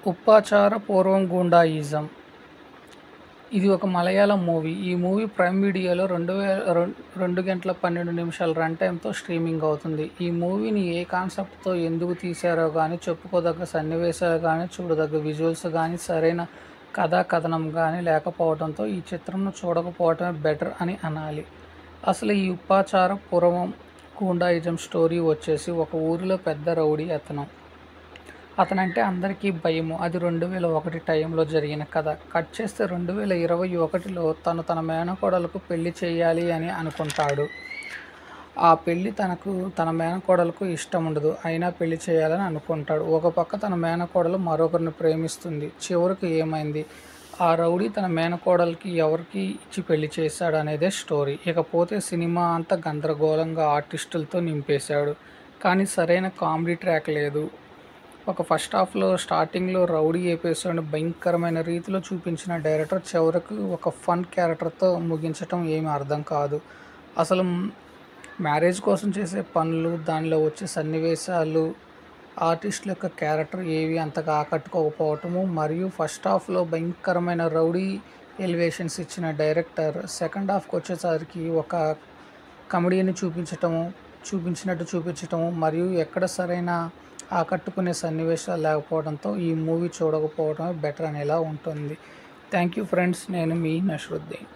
ఉపాచార పూర్వం గూండాయిజం. ఇది ఒక మలయాళం మూవీ. ఈ మూవీ ప్రైమ్ వీడియోలో 2 గంటల 12 నిమిషాల రన్ టైమ్‌తో స్ట్రీమింగ్ అవుతుంది. ఈ మూవీని ఏ కాన్సెప్ట్‌తో ఎందుకు తీశారో గానీ, చెప్పుకోదగ్గ సన్నివేశాలు గానీ, చూడదగ్గ విజువల్స్ గానీ, సరైన కథా కథనం గానీ లేకపోవడంతో ఈ చిత్రంను చూడకపోవటమే బెటర్ అని అనాలి. అసలు ఈ ఉపాచార పూర్వం గూండాయిజం స్టోరీ వచ్చేసి, ఒక ఊరిలో పెద్ద రౌడీ అతనంటే అందరికీ భయము. అది 2001 టైంలో జరిగిన కథ. కట్ చేస్తే 2021లో తన మేనకోడలకు పెళ్లి చేయాలి అని అనుకుంటాడు. ఆ పెళ్లి తన మేనకోడలకు ఇష్టం ఉండదు. అయినా పెళ్లి చేయాలని అనుకుంటాడు. ఒక పక్క తన మేనకోడలు మరొకరిని ప్రేమిస్తుంది. చివరకు ఏమైంది? ఆ రౌడీ తన మేనకోడలికి ఎవరికి ఇచ్చి పెళ్లి చేశాడు అనేదే స్టోరీ. ఇకపోతే సినిమా అంతా గందరగోళంగా ఆర్టిస్టులతో నింపేశాడు. కానీ సరైన కామెడీ ట్రాక్ లేదు. ఒక ఫస్ట్ హాఫ్లో స్టార్టింగ్లో రౌడీ ఎపిసోడ్ని భయంకరమైన రీతిలో చూపించిన డైరెక్టర్ చివరకు ఒక ఫన్ క్యారెక్టర్తో ముగించటం ఏమీ అర్థం కాదు. అసలు మ్యారేజ్ కోసం చేసే పనులు, దానిలో వచ్చే సన్నివేశాలు, ఆర్టిస్టుల యొక్క క్యారెక్టర్ ఏవి అంతగా ఆకట్టుకోకపోవటము, మరియు ఫస్ట్ హాఫ్లో భయంకరమైన రౌడీ ఎలివేషన్స్ ఇచ్చిన డైరెక్టర్ సెకండ్ హాఫ్కి వచ్చేసరికి ఒక కమెడీని చూపించినట్టు చూపించటము, మరియు ఎక్కడ సరైన ఆకట్టుకునే సన్నివేశాలు లేకపోవడంతో ఈ మూవీ చూడకపోవడమే బెటర్ అనేలా ఉంటుంది. Thank you friends. నేను మీ నస్రుద్దీన్.